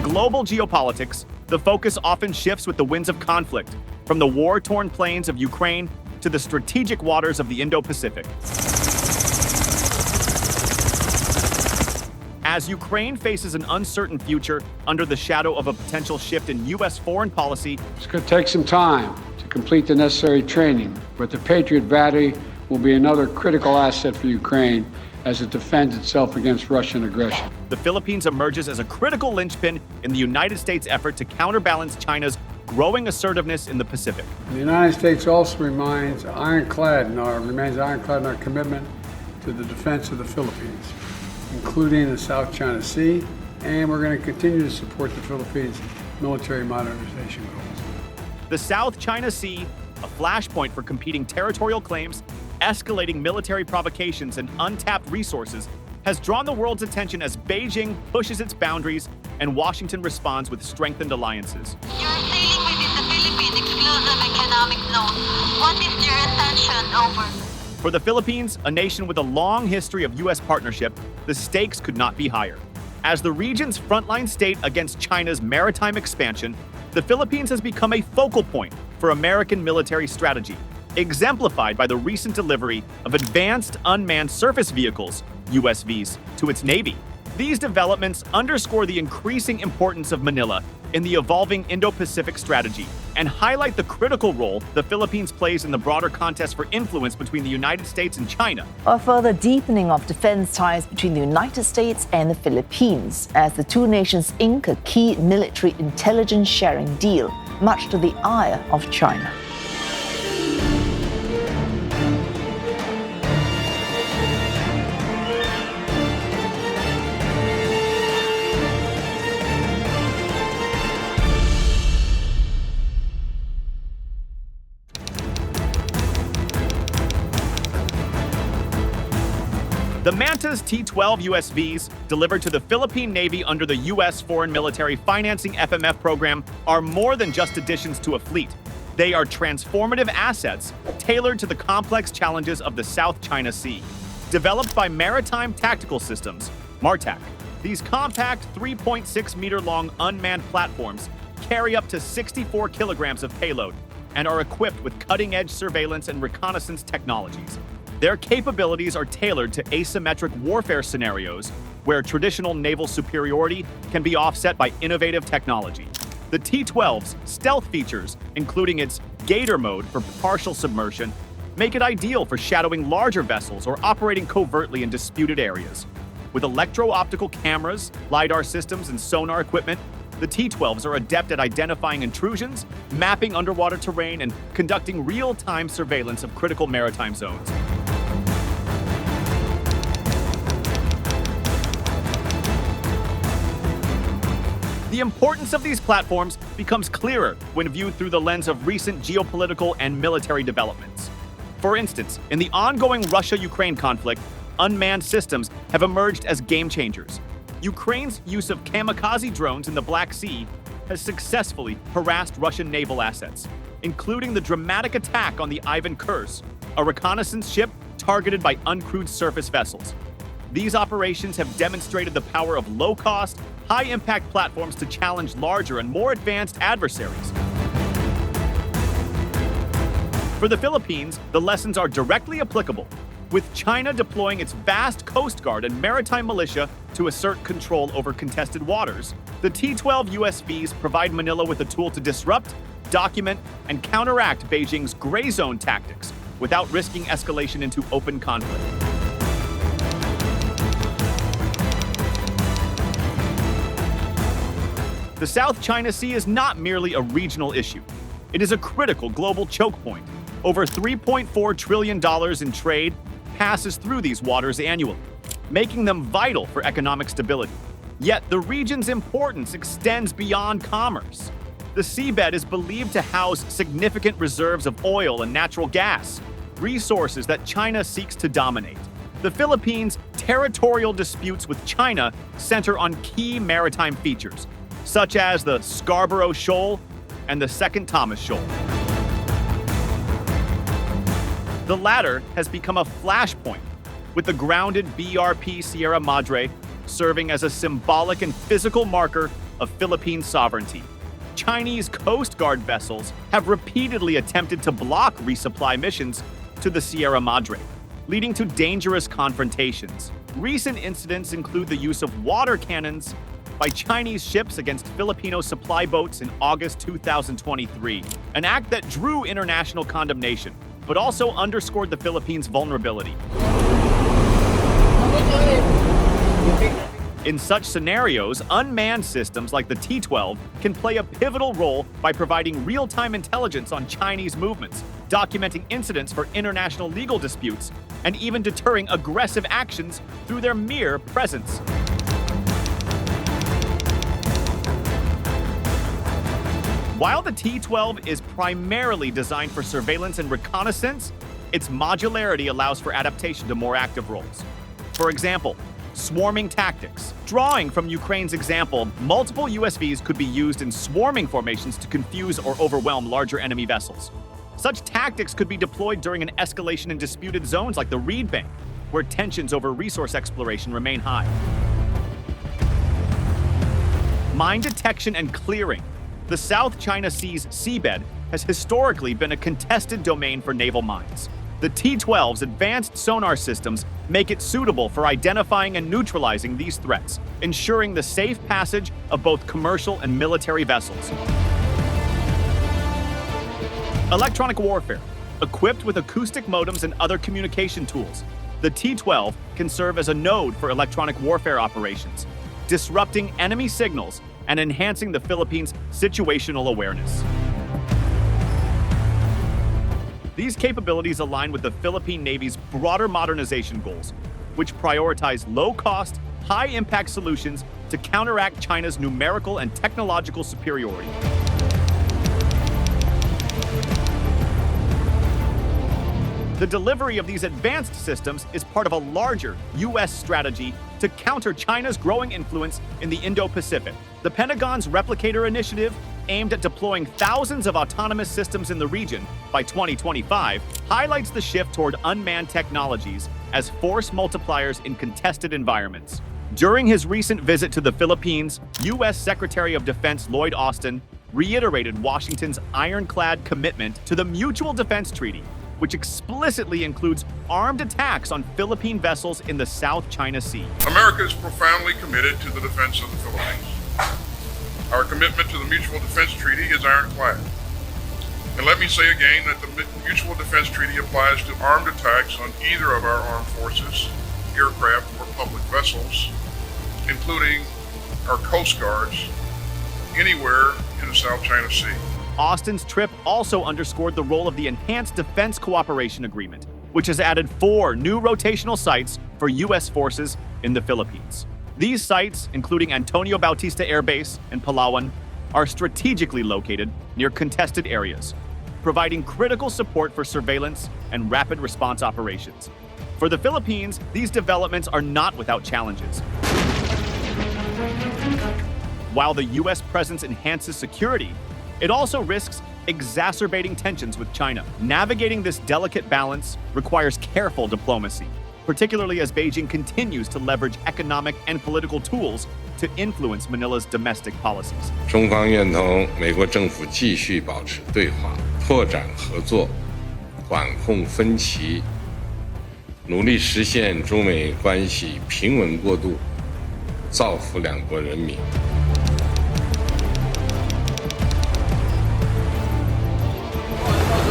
global geopolitics, the focus often shifts with the winds of conflict, from the war-torn plains of Ukraine to the strategic waters of the Indo-Pacific. As Ukraine faces an uncertain future under the shadow of a potential shift in U.S. foreign policy, it's going to take some time to complete the necessary training, but the Patriot battery will be another critical asset for Ukraine as it defends itself against Russian aggression. The Philippines emerges as a critical linchpin in the United States' effort to counterbalance China's growing assertiveness in the Pacific. The United States also remains ironclad in our commitment to the defense of the Philippines, including the South China Sea, and we're going to continue to support the Philippines' military modernization goals. The South China Sea, a flashpoint for competing territorial claims, escalating military provocations, and untapped resources, has drawn the world's attention as Beijing pushes its boundaries and Washington responds with strengthened alliances. You're sailing within the Philippine exclusive economic zone. What is your intention? Over. For the Philippines, a nation with a long history of U.S. partnership, the stakes could not be higher. As the region's frontline state against China's maritime expansion, the Philippines has become a focal point for American military strategy, exemplified by the recent delivery of advanced unmanned surface vehicles, USVs, to its Navy. These developments underscore the increasing importance of Manila in the evolving Indo-Pacific strategy and highlight the critical role the Philippines plays in the broader contest for influence between the United States and China. A further deepening of defense ties between the United States and the Philippines as the two nations ink a key military intelligence sharing deal, much to the ire of China. The MANTAS T12 USVs, delivered to the Philippine Navy under the U.S. Foreign Military Financing FMF program, are more than just additions to a fleet. They are transformative assets tailored to the complex challenges of the South China Sea. Developed by Maritime Tactical Systems, MARTAC, these compact 3.6-meter-long unmanned platforms carry up to 64 kilograms of payload and are equipped with cutting-edge surveillance and reconnaissance technologies. Their capabilities are tailored to asymmetric warfare scenarios where traditional naval superiority can be offset by innovative technology. The T-12's stealth features, including its Gator mode for partial submersion, make it ideal for shadowing larger vessels or operating covertly in disputed areas. With electro-optical cameras, LiDAR systems, and sonar equipment, the T-12s are adept at identifying intrusions, mapping underwater terrain, and conducting real-time surveillance of critical maritime zones. The importance of these platforms becomes clearer when viewed through the lens of recent geopolitical and military developments. For instance, in the ongoing Russia-Ukraine conflict, unmanned systems have emerged as game changers. Ukraine's use of kamikaze drones in the Black Sea has successfully harassed Russian naval assets, including the dramatic attack on the Ivan Kurs, a reconnaissance ship targeted by uncrewed surface vessels. These operations have demonstrated the power of low-cost, high-impact platforms to challenge larger and more advanced adversaries. For the Philippines, the lessons are directly applicable, with China deploying its vast Coast Guard and maritime militia to assert control over contested waters. The T-12 USVs provide Manila with a tool to disrupt, document, and counteract Beijing's gray zone tactics without risking escalation into open conflict. The South China Sea is not merely a regional issue. It is a critical global choke point. Over $3.4 trillion in trade passes through these waters annually, making them vital for economic stability. Yet the region's importance extends beyond commerce. The seabed is believed to house significant reserves of oil and natural gas, resources that China seeks to dominate. The Philippines' territorial disputes with China center on key maritime features, such as the Scarborough Shoal and the Second Thomas Shoal. The latter has become a flashpoint, with the grounded BRP Sierra Madre serving as a symbolic and physical marker of Philippine sovereignty. Chinese Coast Guard vessels have repeatedly attempted to block resupply missions to the Sierra Madre, leading to dangerous confrontations. Recent incidents include the use of water cannons by Chinese ships against Filipino supply boats in August 2023, an act that drew international condemnation, but also underscored the Philippines' vulnerability. In such scenarios, unmanned systems like the T-12 can play a pivotal role by providing real-time intelligence on Chinese movements, documenting incidents for international legal disputes, and even deterring aggressive actions through their mere presence. While the T-12 is primarily designed for surveillance and reconnaissance, its modularity allows for adaptation to more active roles. For example, swarming tactics. Drawing from Ukraine's example, multiple USVs could be used in swarming formations to confuse or overwhelm larger enemy vessels. Such tactics could be deployed during an escalation in disputed zones like the Reed Bank, where tensions over resource exploration remain high. Mine detection and clearing. The South China Sea's seabed has historically been a contested domain for naval mines. The T-12's advanced sonar systems make it suitable for identifying and neutralizing these threats, ensuring the safe passage of both commercial and military vessels. Electronic warfare. Equipped with acoustic modems and other communication tools, the T-12 can serve as a node for electronic warfare operations, disrupting enemy signals and enhancing the Philippines' situational awareness. These capabilities align with the Philippine Navy's broader modernization goals, which prioritize low-cost, high-impact solutions to counteract China's numerical and technological superiority. The delivery of these advanced systems is part of a larger U.S. strategy to counter China's growing influence in the Indo-Pacific. The Pentagon's Replicator initiative, aimed at deploying thousands of autonomous systems in the region by 2025, highlights the shift toward unmanned technologies as force multipliers in contested environments. During his recent visit to the Philippines, U.S. Secretary of Defense Lloyd Austin reiterated Washington's ironclad commitment to the Mutual Defense Treaty, which explicitly includes armed attacks on Philippine vessels in the South China Sea. America is profoundly committed to the defense of the Philippines. Our commitment to the Mutual Defense Treaty is ironclad. And let me say again that the Mutual Defense Treaty applies to armed attacks on either of our armed forces, aircraft, or public vessels, including our Coast Guards, anywhere in the South China Sea. Austin's trip also underscored the role of the Enhanced Defense Cooperation Agreement, which has added 4 new rotational sites for U.S. forces in the Philippines. These sites, including Antonio Bautista Air Base and Palawan, are strategically located near contested areas, providing critical support for surveillance and rapid response operations. For the Philippines, these developments are not without challenges. While the U.S. presence enhances security, it also risks exacerbating tensions with China. Navigating this delicate balance requires careful diplomacy, particularly as Beijing continues to leverage economic and political tools to influence Manila's domestic policies. 中方愿同美国政府继续保持对话，拓展合作，管控分歧，努力实现中美关系平稳过渡，造福两国人民。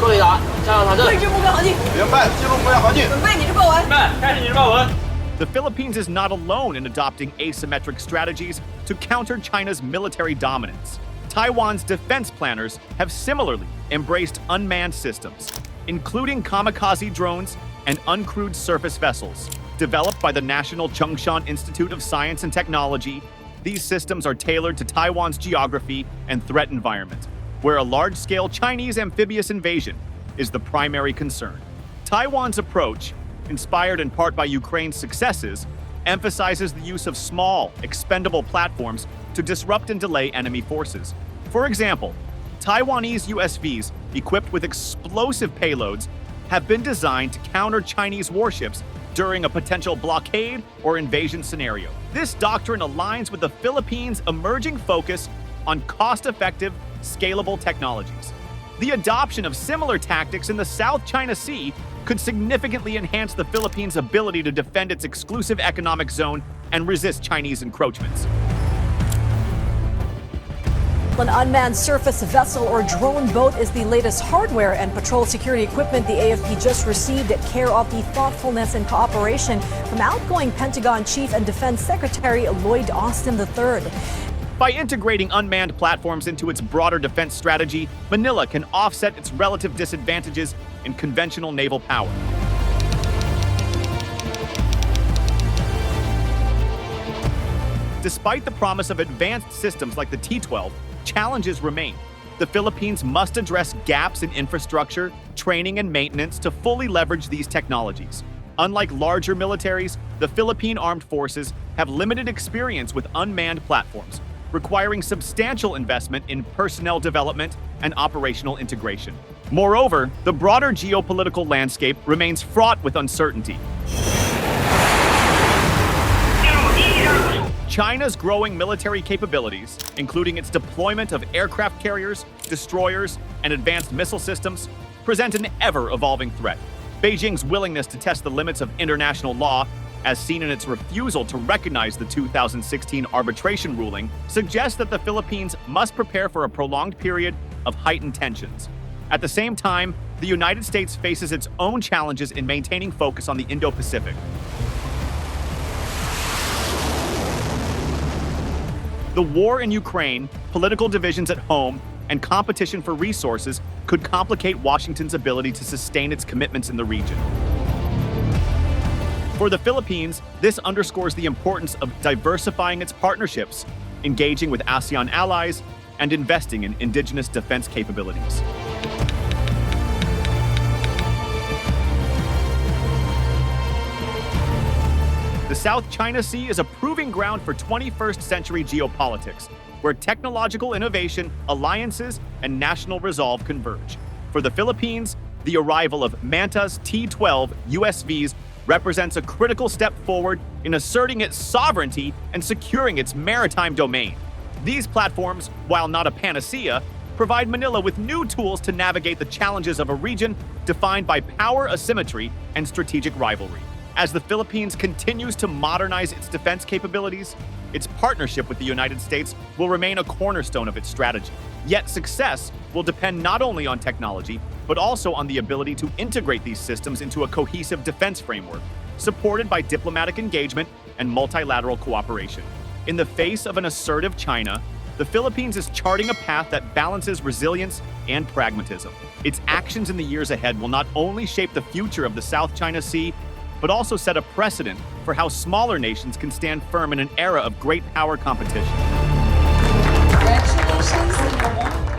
陆雷达，加上塔阵。位置目标行进。明白，进入目标行进。准备拟制报文。明白，开始拟制报文。 The Philippines is not alone in adopting asymmetric strategies to counter China's military dominance. Taiwan's defense planners have similarly embraced unmanned systems, including kamikaze drones and uncrewed surface vessels. Developed by the National Chung-Shan Institute of Science and Technology, these systems are tailored to Taiwan's geography and threat environment, where a large-scale Chinese amphibious invasion is the primary concern. Taiwan's approach, inspired in part by Ukraine's successes, emphasizes the use of small, expendable platforms to disrupt and delay enemy forces. For example, Taiwanese USVs equipped with explosive payloads have been designed to counter Chinese warships during a potential blockade or invasion scenario. This doctrine aligns with the Philippines' emerging focus on cost-effective, scalable technologies. The adoption of similar tactics in the South China Sea could significantly enhance the Philippines' ability to defend its exclusive economic zone and resist Chinese encroachments. An unmanned surface vessel or drone boat is the latest hardware and patrol security equipment the AFP just received at care of the thoughtfulness and cooperation from outgoing Pentagon Chief and Defense Secretary Lloyd Austin III. By integrating unmanned platforms into its broader defense strategy, Manila can offset its relative disadvantages in conventional naval power. Despite the promise of advanced systems like the T-12, challenges remain. The Philippines must address gaps in infrastructure, training, and maintenance to fully leverage these technologies. Unlike larger militaries, the Philippine Armed Forces have limited experience with unmanned platforms, requiring substantial investment in personnel development and operational integration. Moreover, the broader geopolitical landscape remains fraught with uncertainty. China's growing military capabilities, including its deployment of aircraft carriers, destroyers, and advanced missile systems, present an ever-evolving threat. Beijing's willingness to test the limits of international law, as seen in its refusal to recognize the 2016 arbitration ruling, suggests that the Philippines must prepare for a prolonged period of heightened tensions. At the same time, the United States faces its own challenges in maintaining focus on the Indo-Pacific. The war in Ukraine, political divisions at home, and competition for resources could complicate Washington's ability to sustain its commitments in the region. For the Philippines, this underscores the importance of diversifying its partnerships, engaging with ASEAN allies, and investing in indigenous defense capabilities. The South China Sea is a proving ground for 21st century geopolitics, where technological innovation, alliances, and national resolve converge. For the Philippines, the arrival of MANTAS T12 USVs represents a critical step forward in asserting its sovereignty and securing its maritime domain. These platforms, while not a panacea, provide Manila with new tools to navigate the challenges of a region defined by power asymmetry and strategic rivalry. As the Philippines continues to modernize its defense capabilities, its partnership with the United States will remain a cornerstone of its strategy. Yet success will depend not only on technology, but also on the ability to integrate these systems into a cohesive defense framework, supported by diplomatic engagement and multilateral cooperation. In the face of an assertive China, the Philippines is charting a path that balances resilience and pragmatism. Its actions in the years ahead will not only shape the future of the South China Sea, but also set a precedent for how smaller nations can stand firm in an era of great power competition. Congratulations, number one.